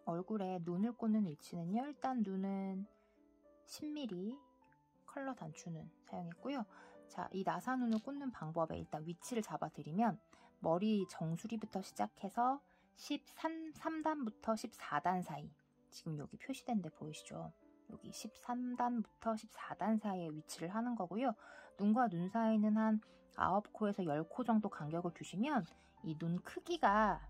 얼굴에 눈을 꽂는 위치는요. 일단 눈은 10mm 컬러 단추는 사용했고요. 자, 이 나사눈을 꽂는 방법에 일단 위치를 잡아드리면 머리 정수리부터 시작해서 13단부터 14단 사이, 지금 여기 표시된 데 보이시죠? 여기 13단부터 14단 사이에 위치를 하는 거고요. 눈과 눈 사이는 한 9코에서 10코 정도 간격을 두시면 이 눈 크기가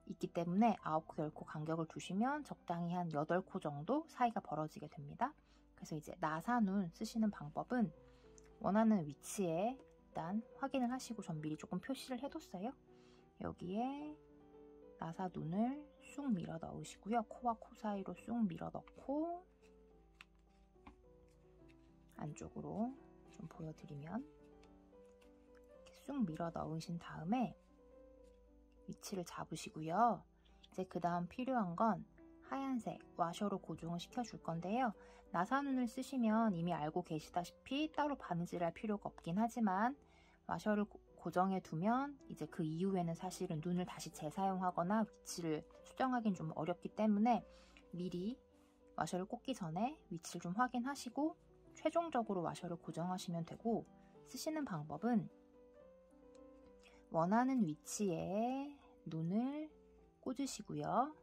있기 때문에 9코, 10코 간격을 두시면 적당히 한 8코 정도 사이가 벌어지게 됩니다. 그래서 이제 나사눈 쓰시는 방법은 원하는 위치에 일단 확인을 하시고, 전 미리 조금 표시를 해뒀어요. 여기에 나사눈을 쑥 밀어 넣으시고요. 코와 코 사이로 쑥 밀어 넣고, 안쪽으로 좀 보여드리면 이렇게 쑥 밀어 넣으신 다음에 위치를 잡으시고요. 이제 그 다음 필요한 건 하얀색 와셔로 고정을 시켜줄 건데요. 나사눈을 쓰시면 이미 알고 계시다시피 따로 바느질할 필요가 없긴 하지만 와셔를 고정해 두면 이제 그 이후에는 사실은 눈을 다시 재사용하거나 위치를 수정하기는 좀 어렵기 때문에 미리 와셔를 꽂기 전에 위치를 좀 확인하시고 최종적으로 와셔를 고정하시면 되고, 쓰시는 방법은 원하는 위치에 눈을 꽂으시고요.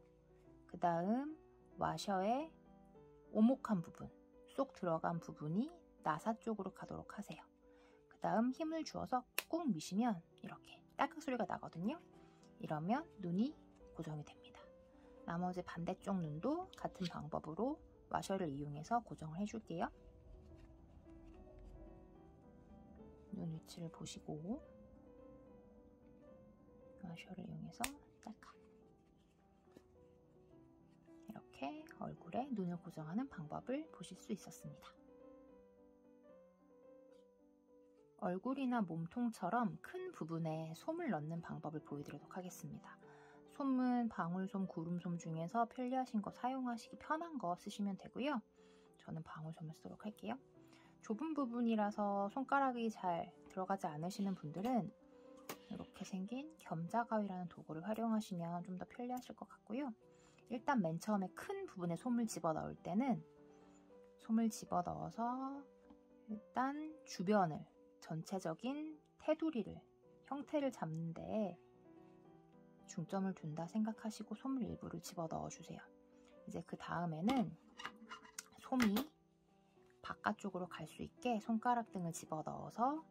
그 다음 와셔의 오목한 부분, 쏙 들어간 부분이 나사 쪽으로 가도록 하세요. 그 다음 힘을 주어서 꾹 미시면 이렇게 딸깍 소리가 나거든요. 이러면 눈이 고정이 됩니다. 나머지 반대쪽 눈도 같은 방법으로 와셔를 이용해서 고정을 해줄게요. 눈 위치를 보시고 와셔를 이용해서 딸깍, 이렇게 얼굴에 눈을 고정하는 방법을 보실 수 있었습니다. 얼굴이나 몸통처럼 큰 부분에 솜을 넣는 방법을 보여드리도록 하겠습니다. 솜은 방울솜, 구름솜 중에서 편리하신 거, 사용하시기 편한 거 쓰시면 되고요. 저는 방울솜을 쓰도록 할게요. 좁은 부분이라서 손가락이 잘 들어가지 않으시는 분들은 이렇게 생긴 겸자가위라는 도구를 활용하시면 좀 더 편리하실 것 같고요. 일단 맨 처음에 큰 부분에 솜을 집어넣을 때는 솜을 집어넣어서 일단 주변을, 전체적인 테두리를, 형태를 잡는 데에 중점을 둔다 생각하시고 솜을 일부를 집어넣어 주세요. 이제 그 다음에는 솜이 바깥쪽으로 갈 수 있게 손가락 등을 집어넣어서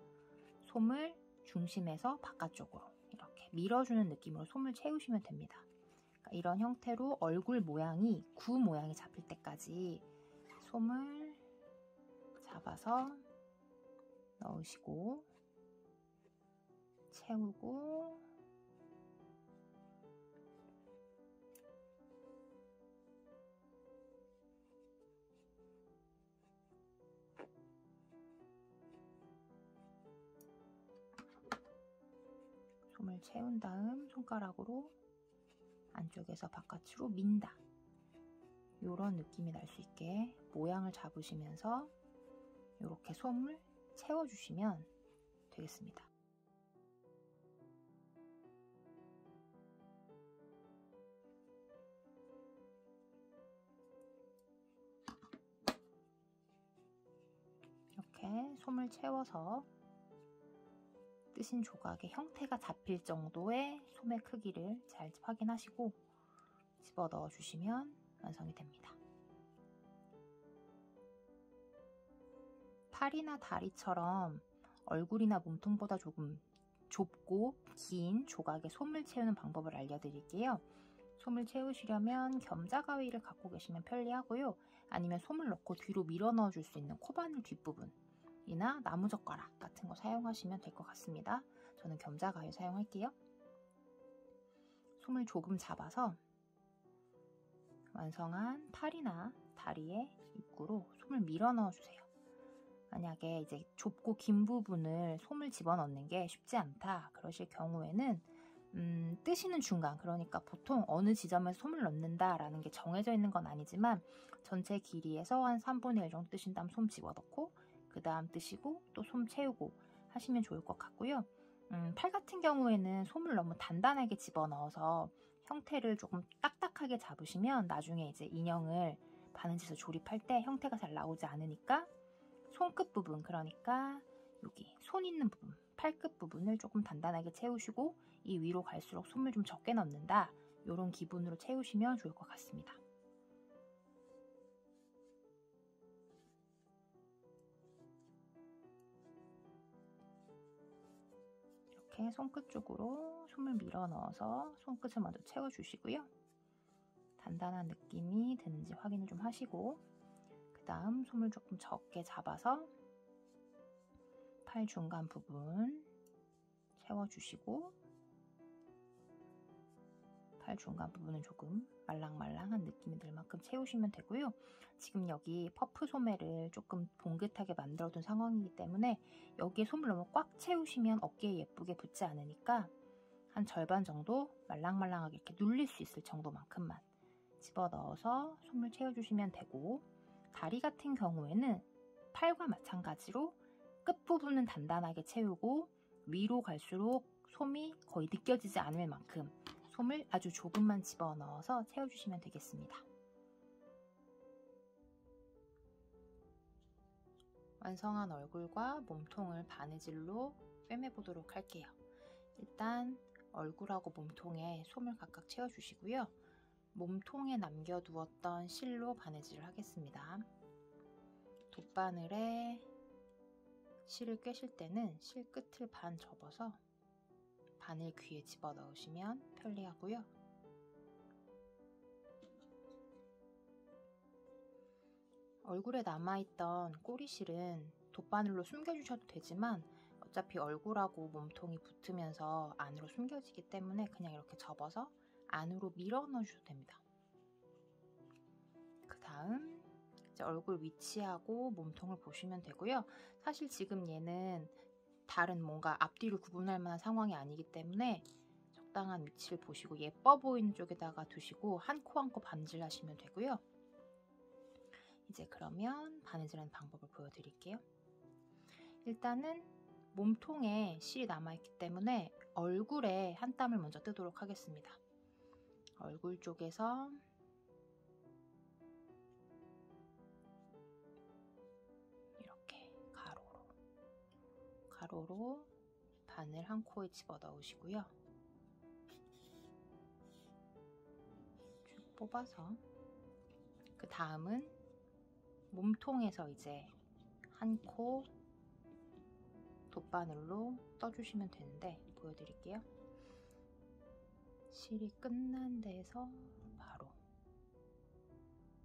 솜을 중심에서 바깥쪽으로 이렇게 밀어주는 느낌으로 솜을 채우시면 됩니다. 그러니까 이런 형태로 얼굴 모양이, 구 모양이 잡힐 때까지 솜을 잡아서 넣으시고 채우고, 솜을 채운 다음 손가락으로 안쪽에서 바깥으로 민다. 이런 느낌이 날 수 있게 모양을 잡으시면서 이렇게 솜을 채워주시면 되겠습니다. 이렇게 솜을 채워서 뜨신 조각의 형태가 잡힐 정도의 솜의 크기를 잘 확인하시고 집어넣어 주시면 완성이 됩니다. 팔이나 다리처럼 얼굴이나 몸통보다 조금 좁고 긴 조각에 솜을 채우는 방법을 알려드릴게요. 솜을 채우시려면 겸자가위를 갖고 계시면 편리하고요. 아니면 솜을 넣고 뒤로 밀어 넣어 줄 수 있는 코바늘 뒷부분이나 나무젓가락 같은 거 사용하시면 될 것 같습니다. 저는 겸자가위 사용할게요. 솜을 조금 잡아서 완성한 팔이나 다리의 입구로 솜을 밀어 넣어 주세요. 만약에 이제 좁고 긴 부분을 솜을 집어넣는 게 쉽지 않다 그러실 경우에는 뜨시는 중간, 그러니까 보통 어느 지점에서 솜을 넣는다 라는 게 정해져 있는 건 아니지만 전체 길이에서 한 3분의 1 정도 뜨신 다음 솜 집어넣고 그 다음 뜨시고 또 솜 채우고 하시면 좋을 것 같고요. 팔 같은 경우에는 솜을 너무 단단하게 집어넣어서 형태를 조금 딱딱하게 잡으시면 나중에 이제 인형을 바느질에서 조립할 때 형태가 잘 나오지 않으니까 손끝 부분, 그러니까 여기 손 있는 부분, 팔끝 부분을 조금 단단하게 채우시고 이 위로 갈수록 솜을 좀 적게 넣는다, 이런 기분으로 채우시면 좋을 것 같습니다. 이렇게 손끝 쪽으로 솜을 밀어 넣어서 손끝을 먼저 채워주시고요. 단단한 느낌이 드는지 확인을 좀 하시고, 그 다음 솜을 조금 적게 잡아서 팔 중간 부분 채워주시고, 팔 중간 부분은 조금 말랑말랑한 느낌이 들 만큼 채우시면 되고요. 지금 여기 퍼프 소매를 조금 봉긋하게 만들어둔 상황이기 때문에 여기에 솜을 너무 꽉 채우시면 어깨에 예쁘게 붙지 않으니까 한 절반 정도 말랑말랑하게 이렇게 눌릴 수 있을 정도만큼만 집어넣어서 솜을 채워주시면 되고, 다리 같은 경우에는 팔과 마찬가지로 끝부분은 단단하게 채우고 위로 갈수록 솜이 거의 느껴지지 않을 만큼 솜을 아주 조금만 집어넣어서 채워주시면 되겠습니다. 완성한 얼굴과 몸통을 바느질로 꿰매보도록 할게요. 일단 얼굴하고 몸통에 솜을 각각 채워주시고요. 몸통에 남겨두었던 실로 바느질을 하겠습니다. 돗바늘에 실을 꿰실 때는 실 끝을 반 접어서 바늘 귀에 집어넣으시면 편리하고요. 얼굴에 남아있던 꼬리실은 돗바늘로 숨겨주셔도 되지만 어차피 얼굴하고 몸통이 붙으면서 안으로 숨겨지기 때문에 그냥 이렇게 접어서 안으로 밀어 넣어주셔도 됩니다. 그 다음 이제 얼굴 위치하고 몸통을 보시면 되고요. 사실 지금 얘는 다른 뭔가 앞뒤를 구분할 만한 상황이 아니기 때문에 적당한 위치를 보시고 예뻐 보이는 쪽에다가 두시고 한 코 한 코 바느질 하시면 되고요. 이제 그러면 바느질하는 방법을 보여드릴게요. 일단은 몸통에 실이 남아있기 때문에 얼굴에 한 땀을 먼저 뜨도록 하겠습니다. 얼굴 쪽에서 이렇게 가로로 바늘 한 코에 집어 넣으시고요. 쭉 뽑아서 그 다음은 몸통에서 이제 한 코 돗바늘로 떠주시면 되는데 보여드릴게요. 실이 끝난 데에서 바로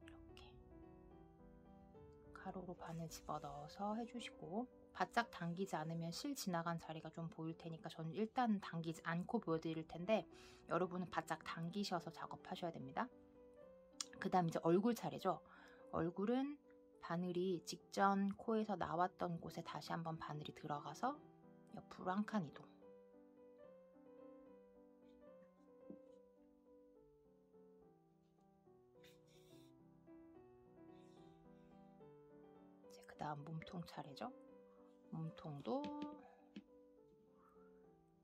이렇게 가로로 바늘 집어넣어서 해주시고, 바짝 당기지 않으면 실 지나간 자리가 좀 보일 테니까 저는 일단 당기지 않고 보여드릴 텐데 여러분은 바짝 당기셔서 작업하셔야 됩니다. 그 다음 이제 얼굴 차례죠. 얼굴은 바늘이 직전 코에서 나왔던 곳에 다시 한번 바늘이 들어가서 옆으로 한 칸 이동. 이제 그 다음 몸통 차례죠. 몸통도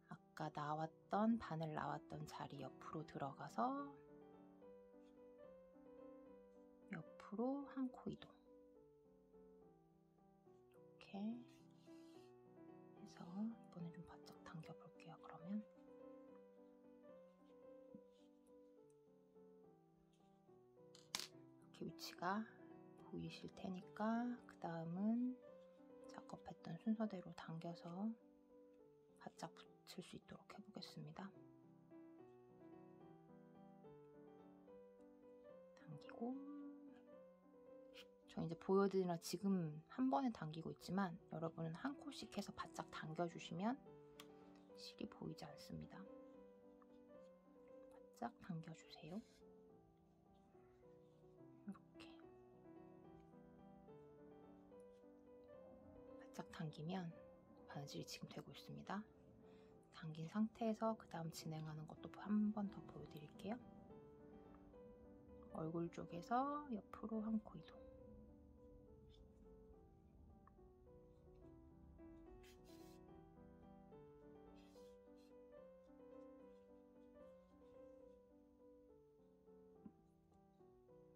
아까 나왔던 바늘 나왔던 자리 옆으로 들어가서 옆으로 한 코 이동. 이렇게 해서 이번에 좀 바짝 당겨 볼게요. 그러면 이렇게 위치가 보이실 테니까 그 다음은 작업했던 순서대로 당겨서 바짝 붙일 수 있도록 해보겠습니다. 당기고, 저 이제 보여드리느라 지금 한 번에 당기고 있지만 여러분은 한 코씩 해서 바짝 당겨주시면 실이 보이지 않습니다. 바짝 당겨주세요. 이렇게 바짝 당기면 바느질이 지금 되고 있습니다. 당긴 상태에서 그 다음 진행하는 것도 한 번 더 보여드릴게요. 얼굴 쪽에서 옆으로 한 코 이동.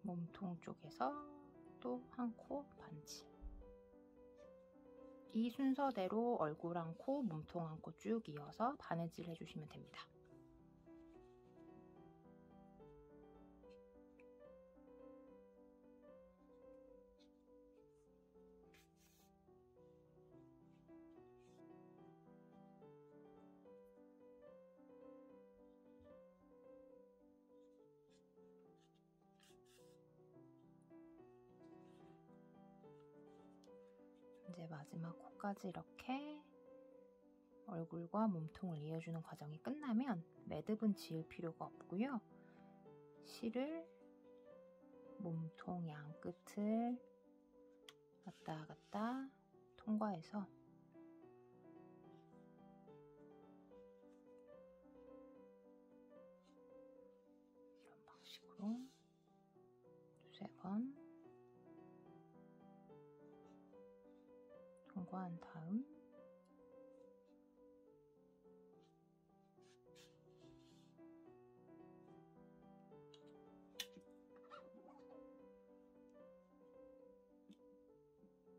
몸통 쪽에서 또 한 코 반칠. 이 순서대로 얼굴 한 코, 몸통 한 코 쭉 이어서 바느질 해주시면 됩니다. 이제 마지막 코까지 이렇게 얼굴과 몸통을 이어주는 과정이 끝나면 매듭은 지을 필요가 없고요. 실을 몸통 양 끝을 왔다 갔다 통과해서 이런 방식으로 두세 번 통과한 다음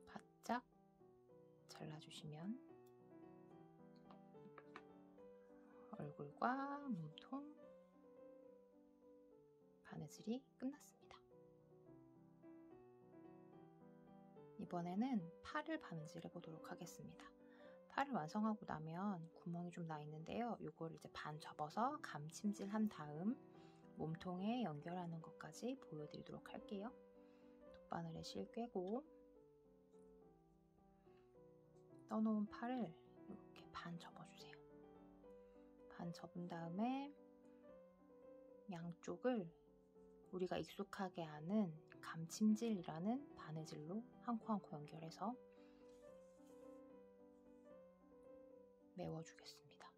바짝 잘라주시면 얼굴과 몸통 바느질이 끝났습니다. 이번에는 팔을 바느질해 보도록 하겠습니다. 팔을 완성하고 나면 구멍이 좀 나 있는데요. 이걸 이제 반 접어서 감침질 한 다음 몸통에 연결하는 것까지 보여드리도록 할게요. 돗바늘에 실 꿰고 떠놓은 팔을 이렇게 반 접어주세요. 반 접은 다음에 양쪽을 우리가 익숙하게 아는 감침질이라는 바느질로 한 코 한 코 연결해서 메워주겠습니다.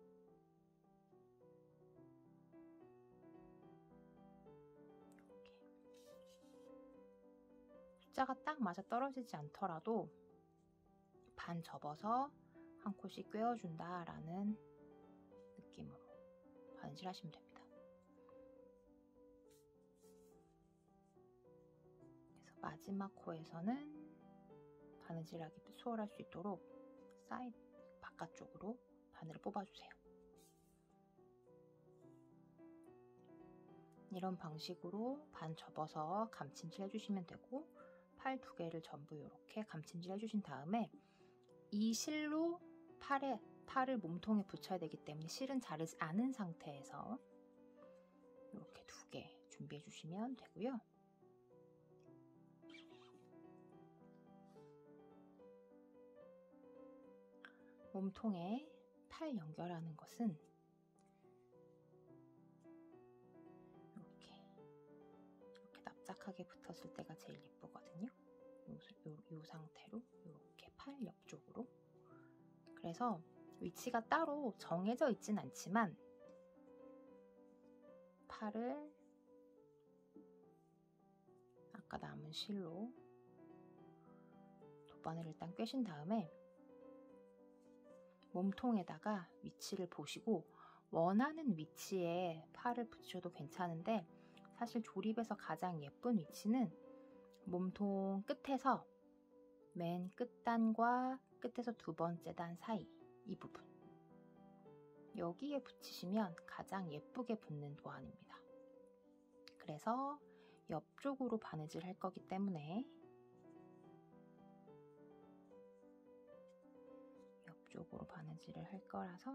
이렇게. 숫자가 딱 맞아 떨어지지 않더라도 반 접어서 한 코씩 꿰어준다 라는 느낌으로 바느질 하시면 됩니다. 그래서 마지막 코에서는 바느질하기 수월할 수 있도록 사이드 바깥쪽으로 바늘을 뽑아주세요. 이런 방식으로 반 접어서 감침질 해주시면 되고 팔 두 개를 전부 이렇게 감침질 해주신 다음에 이 실로 팔을 몸통에 붙여야 되기 때문에 실은 자르지 않은 상태에서 이렇게 두 개 준비해 주시면 되고요. 몸통에 팔 연결하는 것은 이렇게 납작하게 붙었을 때가 제일 예쁘거든요. 이 상태로 이렇게 팔 옆쪽으로. 그래서 위치가 따로 정해져 있진 않지만 팔을 아까 남은 실로 돗바늘을 일단 꿰신 다음에 몸통에다가 위치를 보시고 원하는 위치에 팔을 붙여도 괜찮은데 사실 조립에서 가장 예쁜 위치는 몸통 끝에서 맨 끝단과 끝에서 두 번째 단 사이 이 부분 여기에 붙이시면 가장 예쁘게 붙는 도안입니다. 그래서 옆쪽으로 바느질 할 거기 때문에 옆쪽으로 바느질을 할 거라서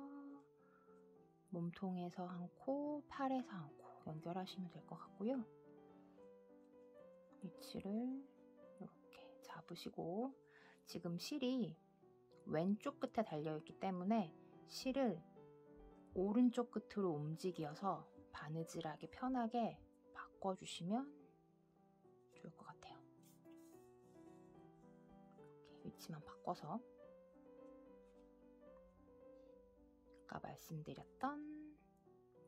몸통에서 한 코, 팔에서 한 코 연결하시면 될 것 같고요. 위치를 이렇게 잡으시고 지금 실이 왼쪽 끝에 달려있기 때문에 실을 오른쪽 끝으로 움직여서 바느질하기 편하게 바꿔주시면 좋을 것 같아요. 이렇게 위치만 바꿔서 아까 말씀드렸던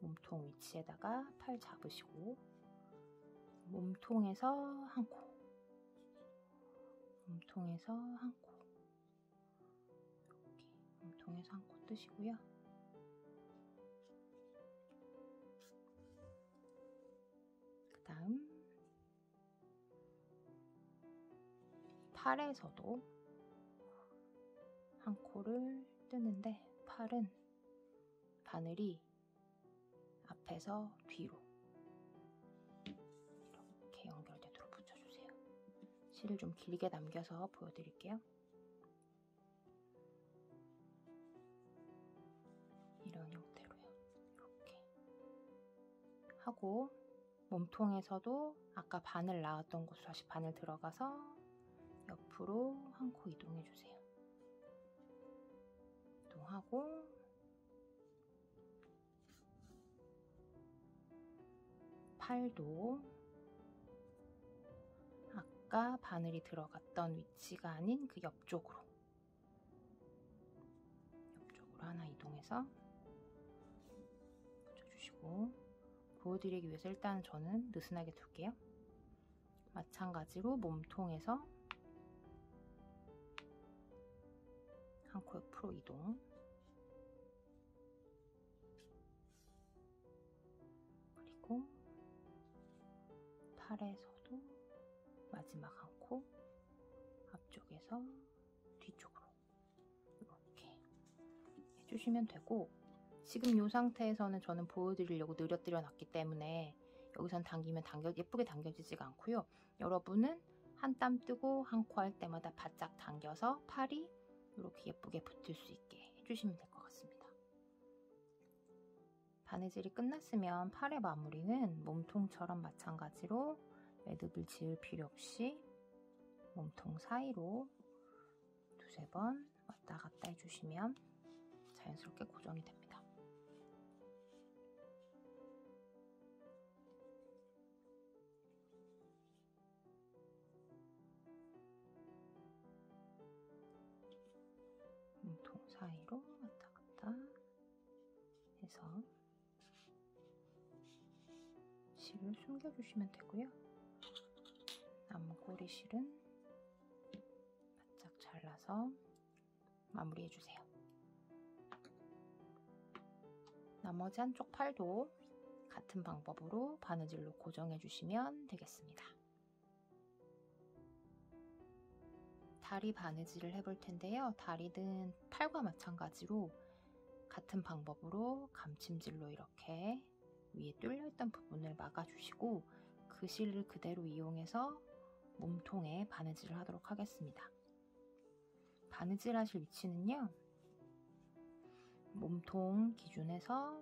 몸통 위치에다가 팔 잡으시고 몸통에서 한 코, 몸통에서 한 코, 이렇게 몸통에서 한 코 뜨시고요. 그 다음 팔에서도 한 코를 뜨는데 팔은 바늘이 앞에서 뒤로 이렇게 연결되도록 붙여주세요. 실을 좀 길게 남겨서 보여드릴게요. 이런 형태로요. 이렇게 하고 몸통에서도 아까 바늘 나왔던 곳으로 다시 바늘 들어가서 옆으로 한 코 이동해주세요. 이동하고 팔도 아까 바늘이 들어갔던 위치가 아닌 그 옆쪽으로 하나 이동해서 붙여주시고, 보여드리기 위해서 일단 저는 느슨하게 둘게요. 마찬가지로 몸통에서 한 코 옆으로 이동, 그리고 팔에서도 마지막 한 코 앞쪽에서 뒤쪽으로 이렇게 해주시면 되고, 지금 이 상태에서는 저는 보여드리려고 늘어뜨려 놨기 때문에 여기선 당기면 예쁘게 당겨지지가 않고요. 여러분은 한 땀 뜨고 한 코 할 때마다 바짝 당겨서 팔이 이렇게 예쁘게 붙을 수 있게 해주시면 될 것 같습니다. 바느질이 끝났으면 팔의 마무리는 몸통처럼 마찬가지로 매듭을 지을 필요 없이 몸통 사이로 두세 번 왔다 갔다 해주시면 자연스럽게 고정이 됩니다. 몸통 사이로 왔다 갔다 해서 실을 숨겨주시면 되고요. 남은 꼬리 실은 바짝 잘라서 마무리해주세요. 나머지 한쪽 팔도 같은 방법으로 바느질로 고정해주시면 되겠습니다. 다리 바느질을 해볼 텐데요. 다리는 팔과 마찬가지로 같은 방법으로 감침질로 이렇게 위에 뚫려있던 부분을 막아주시고 그 실을 그대로 이용해서 몸통에 바느질을 하도록 하겠습니다. 바느질 하실 위치는요, 몸통 기준에서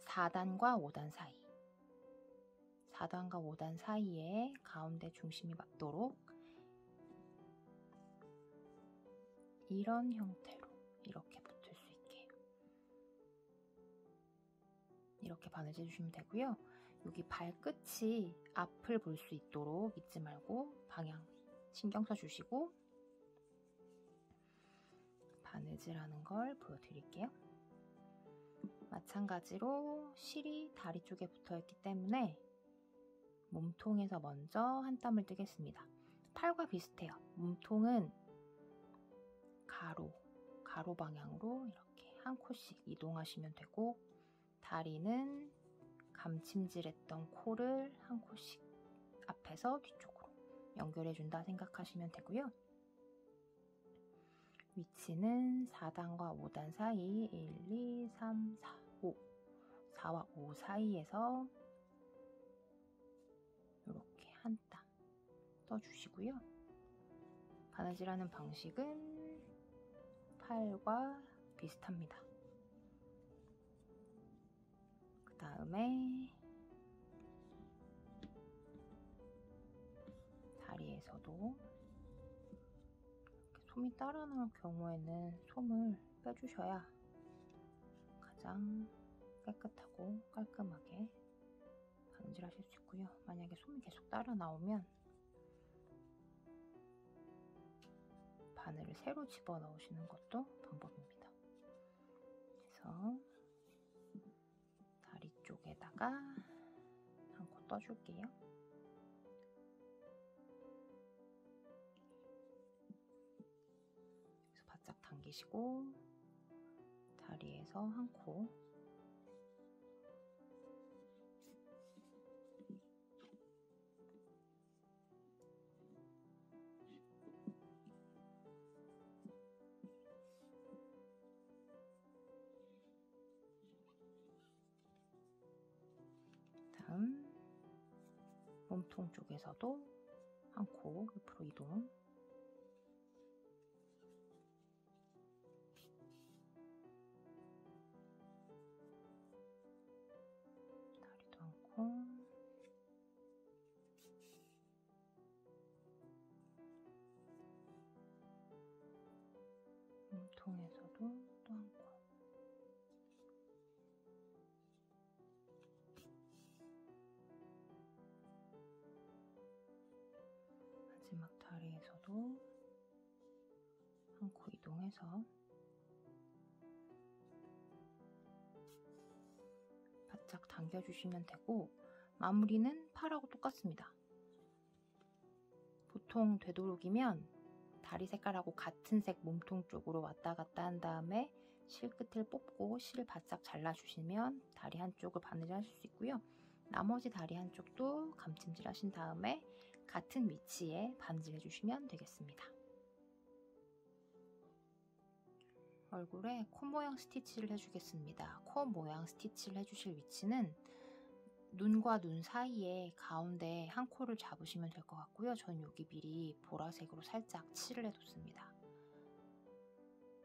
4단과 5단 사이, 4단과 5단 사이에 가운데 중심이 맞도록 이런 형태로 이렇게 붙을 수 있게 이렇게 바느질 해주시면 되고요. 여기 발끝이 앞을 볼 수 있도록 잊지 말고 방향 신경 써주시고 바느질하는 걸 보여드릴게요. 마찬가지로 실이 다리 쪽에 붙어있기 때문에 몸통에서 먼저 한 땀을 뜨겠습니다. 팔과 비슷해요. 몸통은 가로 방향으로 이렇게 한 코씩 이동하시면 되고, 다리는 감침질했던 코를 한 코씩 앞에서 뒤쪽으로 연결해준다 생각하시면 되고요. 위치는 4단과 5단 사이 1, 2, 3, 4, 5 4와 5 사이에서 이렇게 한 땀 떠주시고요. 바느질하는 방식은 팔과 비슷합니다. 그 다음에 다리에서도 솜이 따라 나올 경우에는 솜을 빼주셔야 가장 깨끗하고 깔끔하게 바느질 하실 수 있고요. 만약에 솜이 계속 따라 나오면 바늘을 새로 집어 넣으시는 것도 방법입니다. 그래서 다리 쪽에다가 한 코 떠줄게요. 그래서 바짝 당기시고 다리에서 한 코, 몸통 쪽에서도 한 코 옆으로 이동. 다리도 한 코. 몸통에서도 또 한 코. 마지막 다리에서도 한 코 이동해서 바짝 당겨주시면 되고, 마무리는 팔하고 똑같습니다. 보통 되도록이면 다리 색깔하고 같은 색 몸통 쪽으로 왔다 갔다 한 다음에 실 끝을 뽑고 실을 바짝 잘라주시면 다리 한쪽을 바느질 하실 수 있고요. 나머지 다리 한쪽도 감찜질 하신 다음에 같은 위치에 바느질 해주시면 되겠습니다. 얼굴에 코 모양 스티치를 해주겠습니다. 코 모양 스티치를 해주실 위치는 눈과 눈 사이에 가운데 한 코를 잡으시면 될 것 같고요. 전 여기 미리 보라색으로 살짝 칠을 해뒀습니다.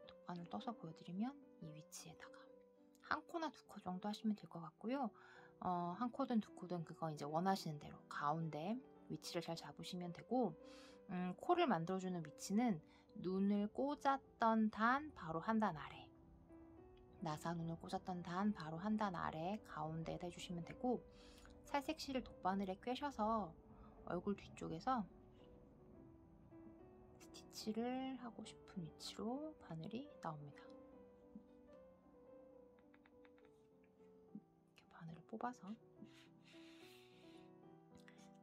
돗바늘 떠서 보여드리면 이 위치에다가 한 코나 두 코 정도 하시면 될 것 같고요. 한 코든 두 코든 그거 이제 원하시는 대로 가운데 위치를 잘 잡으시면 되고, 코를 만들어주는 위치는 눈을 꽂았던 단 바로 한 단 아래, 나사눈을 꽂았던 단 바로 한 단 아래 가운데에다 해주시면 되고, 살색실을 돗바늘에 꿰셔서 얼굴 뒤쪽에서 스티치를 하고 싶은 위치로 바늘이 나옵니다. 이렇게 바늘을 뽑아서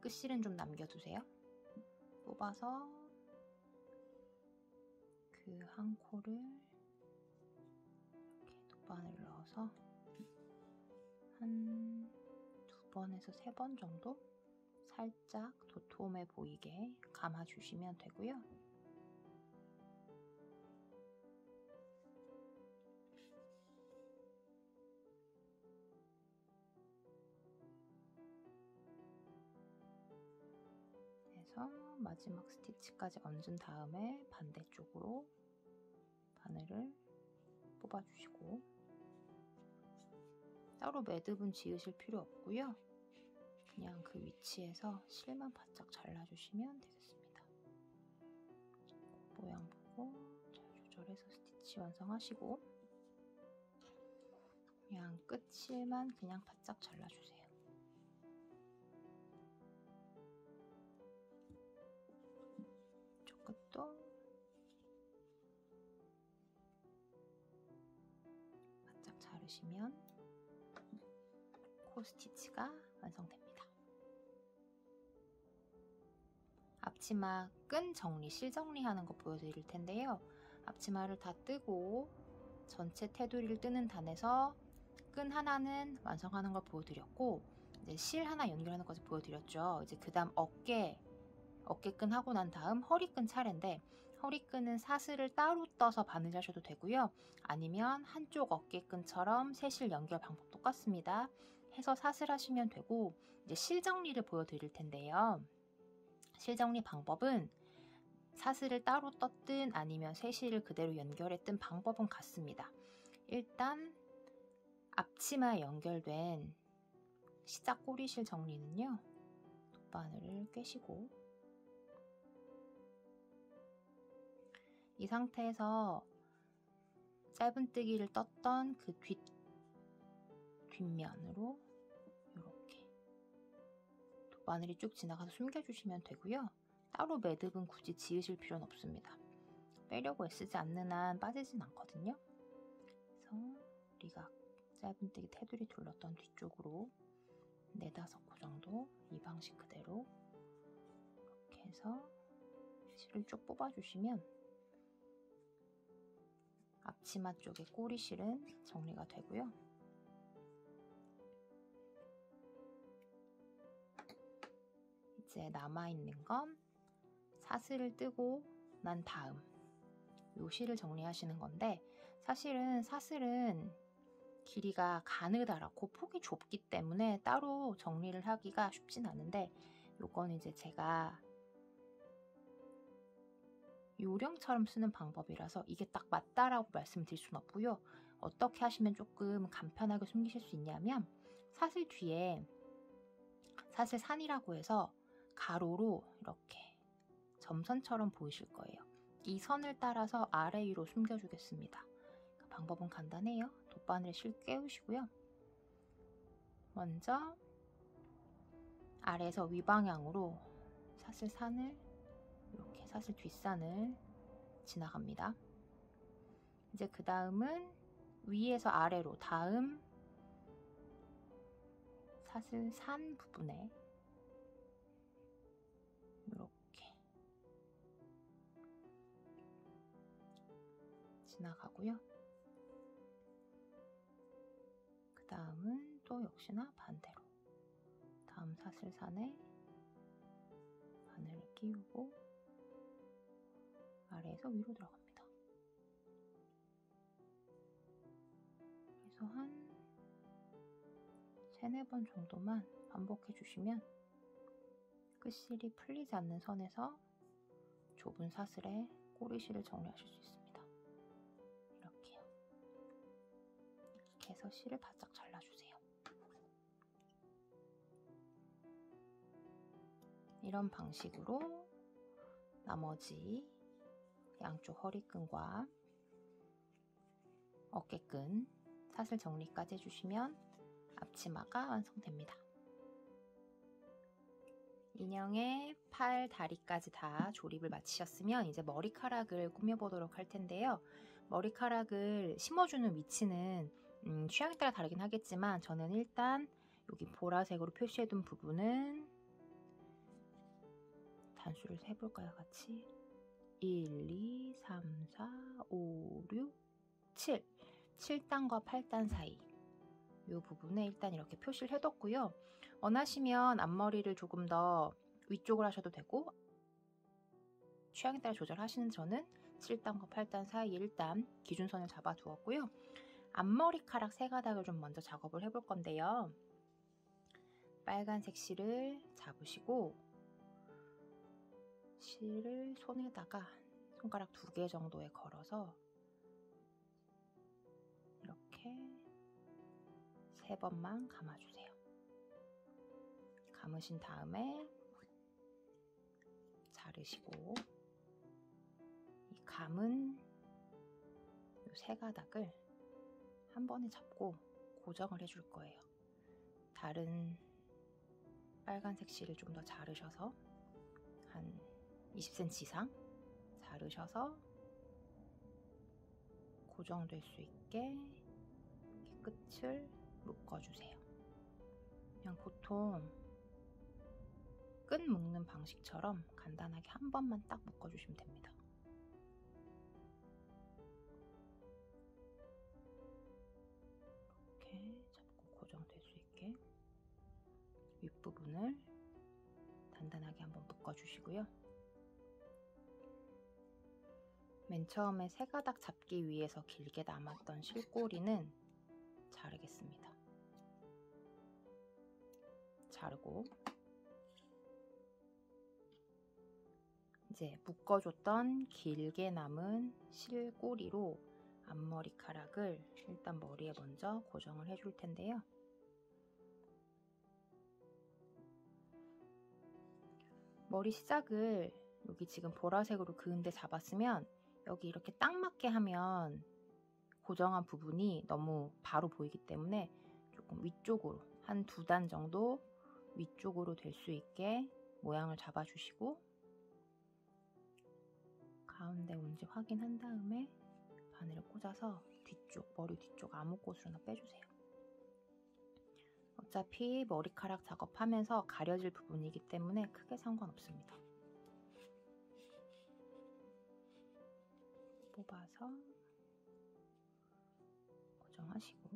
끝실은 좀 남겨두세요. 뽑아서 그 한 코를 이렇게 돗바늘을 넣어서 한 2번에서 3번 정도 살짝 도톰해 보이게 감아주시면 되고요. 해서 마지막 스티치까지 얹은 다음에 반대쪽으로 바늘을 뽑아주시고, 따로 매듭은 지으실 필요 없고요. 그냥 그 위치에서 실만 바짝 잘라주시면 되겠습니다. 모양 보고 잘 조절해서 스티치 완성하시고, 그냥 끝 실만 그냥 바짝 잘라주세요. 이쪽 끝도 바짝 자르시면 코 스티치가 완성됩니다. 앞치마 끈 정리, 실 정리하는 거 보여드릴 텐데요. 앞치마를 다 뜨고 전체 테두리를 뜨는 단에서 끈 하나는 완성하는 걸 보여드렸고, 이제 실 하나 연결하는 것까지 보여드렸죠. 이제 그 다음 어깨끈 하고 난 다음 허리끈 차례인데, 허리끈은 사슬을 따로 떠서 바느질 하셔도 되고요. 아니면 한쪽 어깨끈처럼 새실 연결 방법 똑같습니다. 해서 사슬 하시면 되고, 이제 실 정리를 보여드릴 텐데요. 실 정리 방법은 사슬을 따로 떴든 아니면 새실을 그대로 연결했든 방법은 같습니다. 일단 앞치마에 연결된 시작 꼬리실 정리는요, 돗바늘을 꿰시고 이 상태에서 짧은뜨기를 떴던 그 뒷면으로 이렇게 돗바늘이 쭉 지나가서 숨겨주시면 되고요. 따로 매듭은 굳이 지으실 필요는 없습니다. 빼려고 애쓰지 않는 한 빠지진 않거든요. 그래서 우리가 짧은뜨기 테두리 둘렀던 뒤쪽으로 4-5코 정도 이 방식 그대로 이렇게 해서 실을 쭉 뽑아주시면 앞치마 쪽의 꼬리실은 정리가 되고요. 이제 남아있는 건 사슬을 뜨고 난 다음 요 실을 정리하시는 건데, 사실은 사슬은 길이가 가느다랗고 폭이 좁기 때문에 따로 정리를 하기가 쉽진 않은데, 요건 이제 제가 요령처럼 쓰는 방법이라서 이게 딱 맞다라고 말씀드릴 수는 없고요. 어떻게 하시면 조금 간편하게 숨기실 수 있냐면 사슬 뒤에 사슬산이라고 해서 가로로 이렇게 점선처럼 보이실 거예요. 이 선을 따라서 아래 위로 숨겨주겠습니다. 방법은 간단해요. 돗바늘에 실 깨우시고요. 먼저 아래에서 위방향으로 사슬산을 이렇게 사슬 뒷산을 지나갑니다. 이제 그 다음은 위에서 아래로 다음 사슬산 부분에 이렇게 지나가고요. 그 다음은 또 역시나 반대로 다음 사슬산에 바늘을 끼우고 아래에서 위로 들어갑니다. 그래서 한 3-4번 정도만 반복해 주시면 끝실이 풀리지 않는 선에서 좁은 사슬에 꼬리실을 정리하실 수 있습니다. 이렇게요. 이렇게 해서 실을 바짝 잘라주세요. 이런 방식으로 나머지 양쪽 허리끈과 어깨끈 사슬 정리까지 해주시면 앞치마가 완성됩니다. 인형의 팔, 다리까지 다 조립을 마치셨으면 이제 머리카락을 꾸며보도록 할 텐데요. 머리카락을 심어주는 위치는 취향에 따라 다르긴 하겠지만 저는 일단 여기 보라색으로 표시해둔 부분은 단수를 해볼까요? 같이 1, 2, 3, 4, 5, 6, 7 7단과 8단 사이 이 부분에 일단 이렇게 표시를 해뒀고요. 원하시면 앞머리를 조금 더 위쪽으로 하셔도 되고 취향에 따라 조절하시는 저는 7단과 8단 사이에 일단 기준선을 잡아두었고요. 앞머리카락 3가닥을 좀 먼저 작업을 해볼 건데요. 빨간색 실을 잡으시고 실을 손에다가 손가락 2개 정도에 걸어서 이렇게 3번만 감아주세요. 감으신 다음에 자르시고 이 감은 이 3가닥을 한 번에 잡고 고정을 해줄 거예요. 다른 빨간색 실을 좀 더 자르셔서 한 20cm 이상 자르셔서 고정될 수 있게 이렇게 끝을 묶어주세요. 그냥 보통 끈 묶는 방식처럼 간단하게 한 번만 딱 묶어주시면 됩니다. 이렇게 잡고 고정될 수 있게 윗부분을 단단하게 한번 묶어주시고요. 맨 처음에 3가닥 잡기 위해서 길게 남았던 실꼬리는 자르겠습니다. 자르고 이제 묶어줬던 길게 남은 실꼬리로 앞머리카락을 일단 머리에 먼저 고정을 해줄 텐데요. 머리 시작을 여기 지금 보라색으로 그은데 잡았으면 여기 이렇게 딱 맞게 하면 고정한 부분이 너무 바로 보이기 때문에 조금 위쪽으로 한 2단 정도 위쪽으로 될 수 있게 모양을 잡아주시고 가운데 온지 확인한 다음에 바늘을 꽂아서 뒤쪽, 머리 뒤쪽 아무 곳으로나 빼주세요. 어차피 머리카락 작업하면서 가려질 부분이기 때문에 크게 상관없습니다. 뽑아서 고정하시고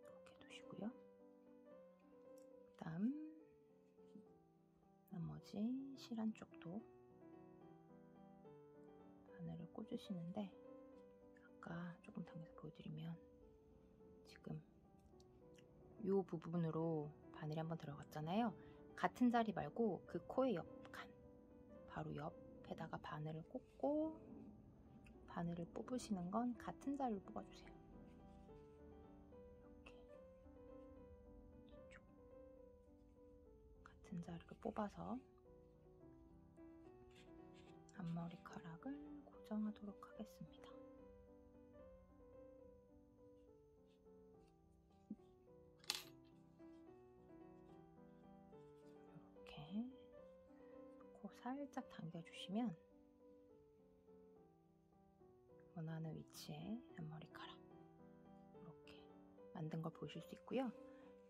이렇게 두시고요. 그 다음 나머지 실 한쪽도 바늘을 꽂으시는데 아까 조금 당겨서 보여드리면 지금 이 부분으로 바늘이 한번 들어갔잖아요. 같은 자리 말고 그 코의 옆 칸, 바로 옆에다가 바늘을 꽂고 바늘을 뽑으시는 건 같은 자리로 뽑아주세요. 이렇게 뒤쪽 같은 자리로 뽑아서 앞머리카락을 고정하도록 하겠습니다. 이렇게 코 살짝 당겨주시면 원하는 위치에 앞머리카락 이렇게 만든 걸 보실 수 있고요.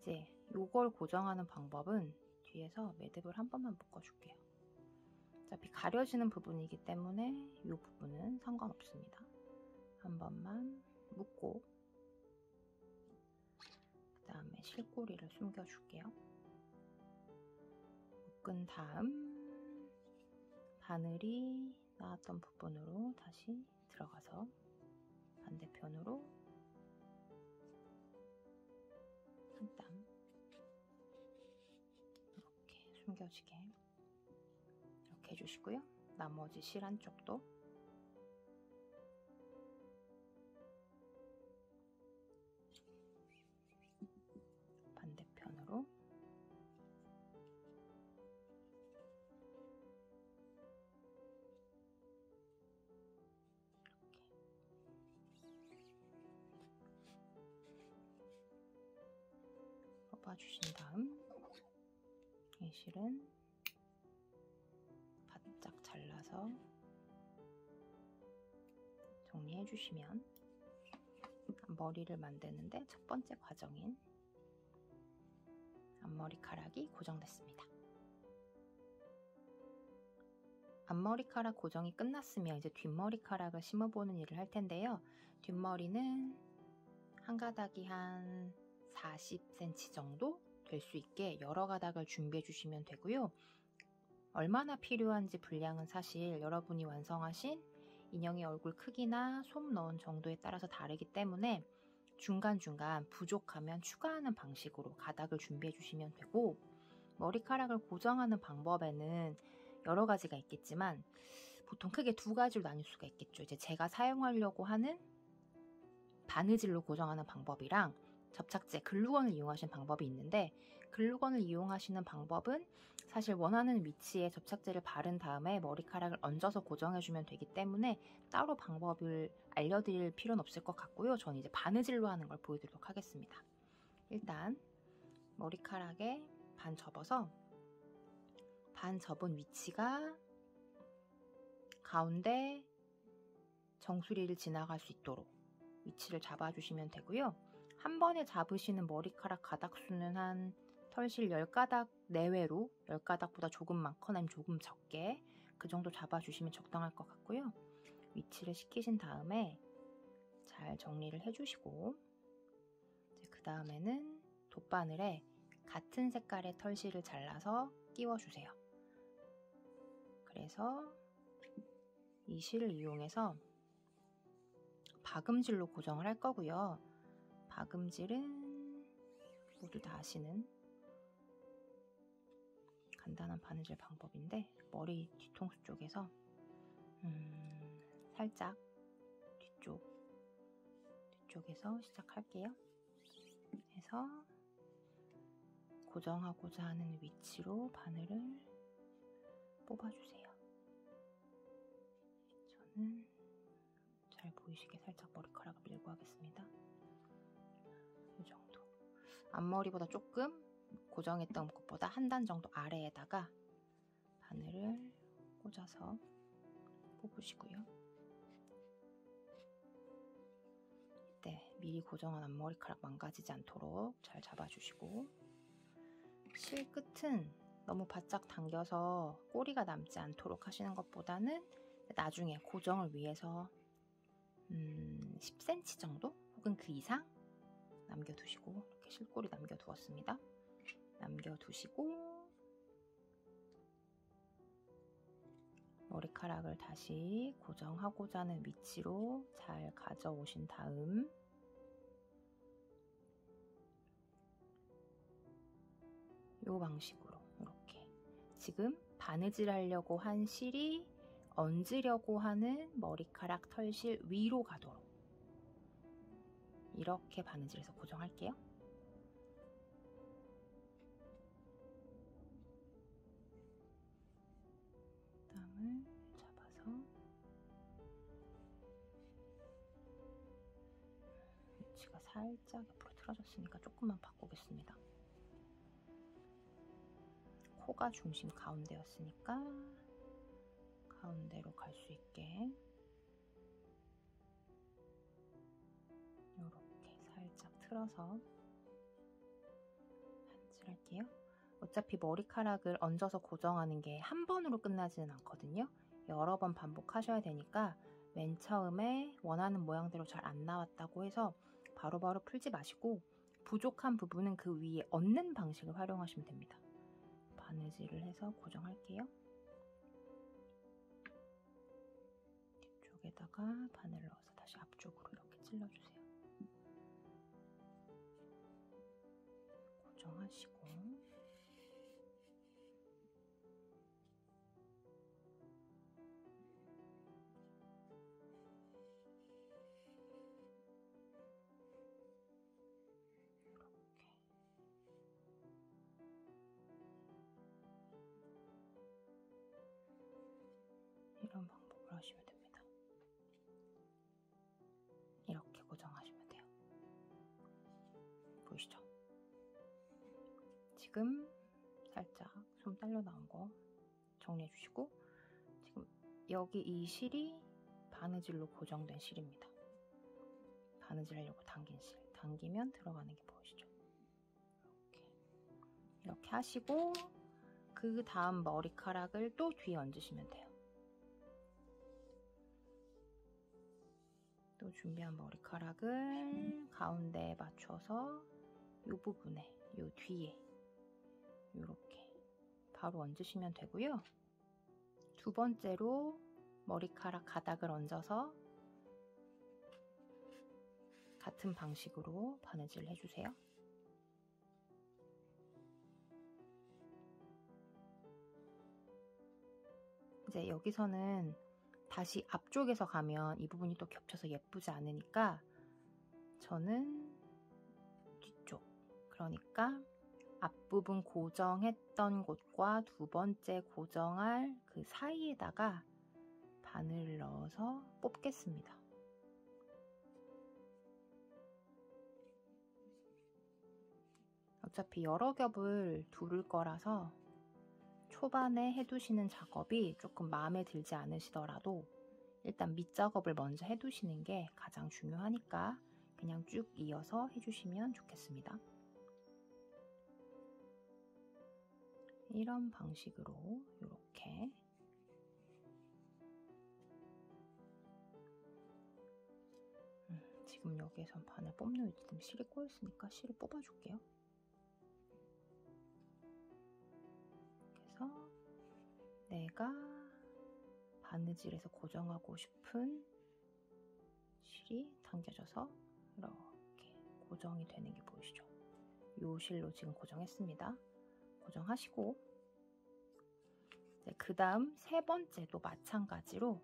이제 이걸 고정하는 방법은 뒤에서 매듭을 한 번만 묶어줄게요. 어차피 가려지는 부분이기 때문에 이 부분은 상관없습니다. 한 번만 묶고 그 다음에 실꼬리를 숨겨줄게요. 묶은 다음 바늘이 나왔던 부분으로 다시 들어가서 반대편으로 한 땀 이렇게 숨겨지게 이렇게 해주시고요. 나머지 실 한쪽도 반대편으로 뽑아주신 다음 이 실은 바짝 잘라서 정리해 주시면 머리를 만드는데 첫 번째 과정인 앞머리카락이 고정됐습니다. 앞머리카락 고정이 끝났으면 이제 뒷머리카락을 심어보는 일을 할 텐데요. 뒷머리는 한 가닥이 한 40cm 정도 될 수 있게 여러 가닥을 준비해 주시면 되고요. 얼마나 필요한지 분량은 사실 여러분이 완성하신 인형의 얼굴 크기나 솜 넣은 정도에 따라서 다르기 때문에 중간중간 부족하면 추가하는 방식으로 가닥을 준비해 주시면 되고, 머리카락을 고정하는 방법에는 여러 가지가 있겠지만 보통 크게 두 가지로 나뉠 수가 있겠죠. 이제 제가 사용하려고 하는 바느질로 고정하는 방법이랑 접착제, 글루건을 이용하시는 방법이 있는데, 글루건을 이용하시는 방법은 사실 원하는 위치에 접착제를 바른 다음에 머리카락을 얹어서 고정해주면 되기 때문에 따로 방법을 알려드릴 필요는 없을 것 같고요. 저는 이제 바느질로 하는 걸 보여드리도록 하겠습니다. 일단 머리카락에 반 접어서 반 접은 위치가 가운데 정수리를 지나갈 수 있도록 위치를 잡아주시면 되고요. 한 번에 잡으시는 머리카락 가닥 수는 한 털실 10가닥 내외로, 10가닥보다 조금 많거나 아니면 조금 적게 그 정도 잡아주시면 적당할 것 같고요. 위치를 시키신 다음에 잘 정리를 해주시고, 이제 그 다음에는 돗바늘에 같은 색깔의 털실을 잘라서 끼워주세요. 그래서 이 실을 이용해서 박음질로 고정을 할 거고요. 박음질은 모두 다 아시는 간단한 바느질 방법인데, 머리 뒤통수 쪽에서 살짝 뒤쪽에서 시작할게요. 해서 고정하고자 하는 위치로 바늘을 뽑아주세요. 저는 잘 보이시게 살짝 머리카락을 밀고 하겠습니다. 이 정도. 앞머리보다 조금 고정했던 것보다 한 단 정도 아래에다가 바늘을 꽂아서 뽑으시고요. 이때 미리 고정한 앞머리카락 망가지지 않도록 잘 잡아주시고, 실 끝은 너무 바짝 당겨서 꼬리가 남지 않도록 하시는 것보다는 나중에 고정을 위해서 10cm 정도 혹은 그 이상 남겨두시고, 이렇게 실꼬리 남겨두었습니다. 남겨두시고 머리카락을 다시 고정하고자 하는 위치로 잘 가져오신 다음 요 방식으로 이렇게 지금 바느질 하려고 한 실이 얹으려고 하는 머리카락 털실 위로 가도록 이렇게 바느질해서 고정할게요. 땀을 잡아서 위치가 살짝 옆으로 틀어졌으니까 조금만 바꾸겠습니다. 코가 중심 가운데였으니까 가운데로 갈 수 있게 이렇게 살짝 틀어서 바느질할게요. 어차피 머리카락을 얹어서 고정하는 게 한 번으로 끝나지는 않거든요. 여러 번 반복하셔야 되니까 맨 처음에 원하는 모양대로 잘 안 나왔다고 해서 바로바로 풀지 마시고 부족한 부분은 그 위에 얹는 방식을 활용하시면 됩니다. 바느질을 해서 고정할게요. 뒤쪽에다가 바늘 넣어서 다시 앞쪽으로 이렇게 찔러주세요. 고정하시고 이런 방법을 하시면 됩니다. 이렇게 고정하시면 돼요. 보이시죠? 지금 살짝 솜 딸려 나온 거 정리해 주시고 지금 여기 이 실이 바느질로 고정된 실입니다. 바느질 하려고 당긴 실. 당기면 들어가는 게 보이시죠? 이렇게 하시고 그 다음 머리카락을 또 뒤에 얹으시면 돼요. 또 준비한 머리카락을 가운데에 맞춰서 이 부분에, 이 뒤에 이렇게 바로 얹으시면 되고요. 두 번째로 머리카락 가닥을 얹어서 같은 방식으로 바느질을 해주세요. 이제 여기서는 다시 앞쪽에서 가면 이 부분이 또 겹쳐서 예쁘지 않으니까 저는 뒤쪽, 그러니까 앞부분 고정했던 곳과 두 번째 고정할 그 사이에다가 바늘을 넣어서 뽑겠습니다. 어차피 여러 겹을 두를 거라서 초반에 해두시는 작업이 조금 마음에 들지 않으시더라도 일단 밑작업을 먼저 해두시는 게 가장 중요하니까 그냥 쭉 이어서 해주시면 좋겠습니다. 이런 방식으로 이렇게 지금 여기에선 바늘 뽑는 위치 때문에 실이 꼬였으니까 실을 뽑아줄게요. 그래서 내가 바느질해서 고정하고 싶은 실이 당겨져서 이렇게 고정이 되는 게 보이시죠? 이 실로 지금 고정했습니다. 고정하시고 그 다음 세 번째도 마찬가지로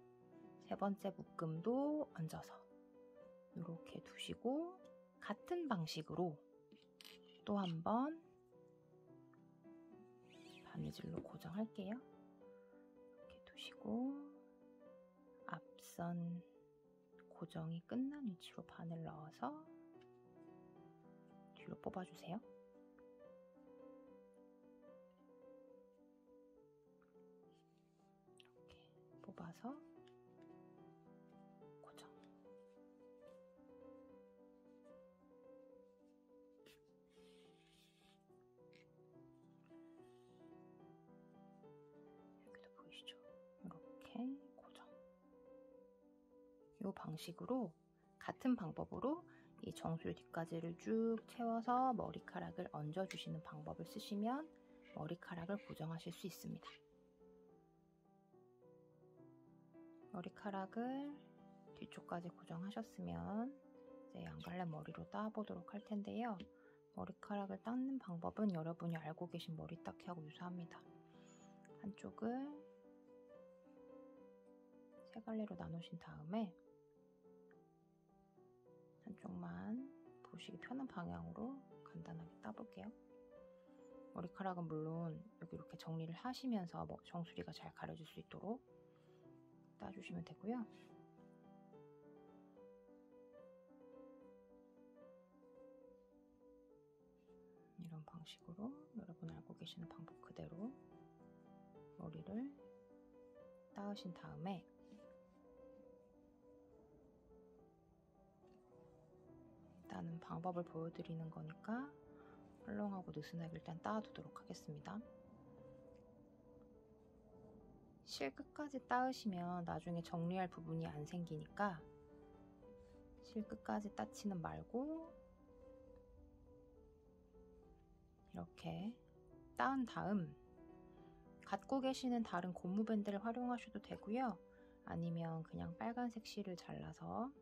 세 번째 묶음도 얹어서 이렇게 두시고 같은 방식으로 또 한 번 바느질로 고정할게요. 이렇게 두시고 앞선 고정이 끝난 위치로 바늘 넣어서 뒤로 뽑아주세요. 이렇게 뽑아서 고정. 여기도 보이시죠? 이렇게 고정. 이 방식으로 같은 방법으로 이 정수리 뒷가지를 쭉 채워서 머리카락을 얹어주시는 방법을 쓰시면 머리카락을 고정하실 수 있습니다. 머리카락을 뒤쪽까지 고정하셨으면 이제 양갈래 머리로 따보도록 할 텐데요. 머리카락을 닦는 방법은 여러분이 알고 계신 머리 닦기하고 유사합니다. 한쪽을 세 갈래로 나누신 다음에 한쪽만 보시기 편한 방향으로 간단하게 따볼게요. 머리카락은 물론 여기 이렇게 정리를 하시면서 정수리가 잘 가려질 수 있도록 따주시면 되고요. 이런 방식으로 여러분 알고 계시는 방법 그대로 머리를 따으신 다음에 일단은 방법을 보여드리는 거니까 헐렁하고 느슨하게 일단 따두도록 하겠습니다. 실 끝까지 따으시면 나중에 정리할 부분이 안 생기니까 실 끝까지 따지는 말고 이렇게 따은 다음 갖고 계시는 다른 고무밴드를 활용하셔도 되고요. 아니면 그냥 빨간색 실을 잘라서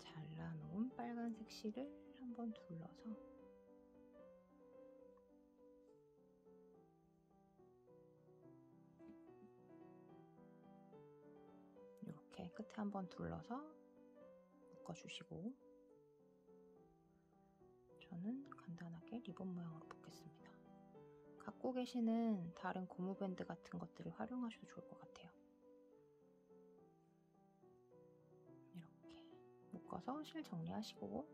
잘라놓은 빨간색 실을 한번 둘러서 이렇게 끝에 한번 둘러서 묶어주시고 저는 간단하게 리본 모양으로 묶겠습니다. 갖고 계시는 다른 고무밴드 같은 것들을 활용하셔도 좋을 것 같아요. 이렇게 묶어서 실 정리하시고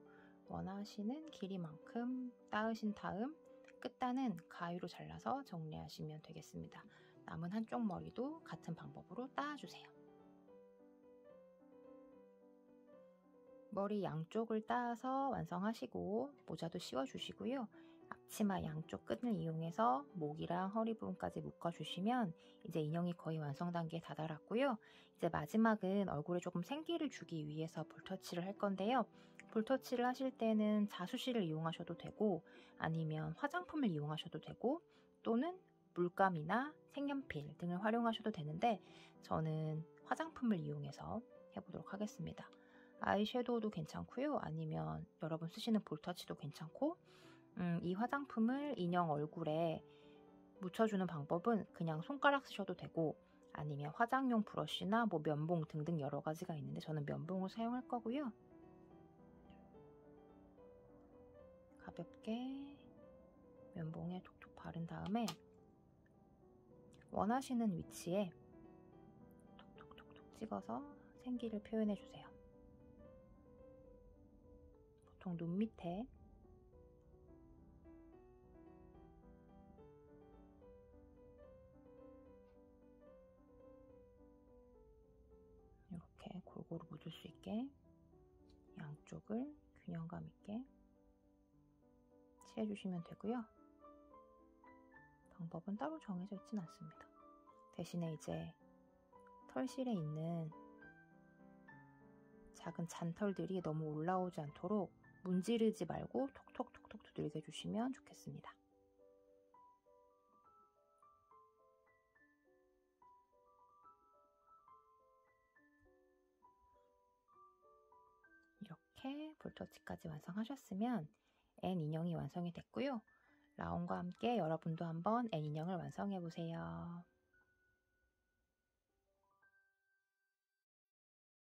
원하시는 길이만큼 따으신 다음 끝단은 가위로 잘라서 정리하시면 되겠습니다. 남은 한쪽 머리도 같은 방법으로 따주세요. 머리 양쪽을 따서 완성하시고 모자도 씌워주시고요. 앞치마 양쪽 끈을 이용해서 목이랑 허리 부분까지 묶어주시면 이제 인형이 거의 완성 단계에 다다랐고요. 이제 마지막은 얼굴에 조금 생기를 주기 위해서 볼터치를 할 건데요. 볼터치를 하실 때는 자수실을 이용하셔도 되고 아니면 화장품을 이용하셔도 되고 또는 물감이나 색연필 등을 활용하셔도 되는데 저는 화장품을 이용해서 해보도록 하겠습니다. 아이섀도우도 괜찮고요. 아니면 여러분 쓰시는 볼터치도 괜찮고 이 화장품을 인형 얼굴에 묻혀주는 방법은 그냥 손가락 쓰셔도 되고 아니면 화장용 브러쉬나 면봉 등등 여러 가지가 있는데 저는 면봉을 사용할 거고요. 가볍게 면봉에 톡톡 바른 다음에 원하시는 위치에 톡톡톡톡 찍어서 생기를 표현해 주세요. 보통 눈 밑에 이렇게 골고루 묻을 수 있게 양쪽을 균형감 있게 칠해주시면 되고요. 방법은 따로 정해져 있진 않습니다. 대신에 이제 털실에 있는 작은 잔털들이 너무 올라오지 않도록 문지르지 말고 톡톡톡톡 두들겨 주시면 좋겠습니다. 이렇게 볼터치까지 완성하셨으면 N 인형이 완성이 됐고요. 라온과 함께 여러분도 한번 N 인형을 완성해 보세요.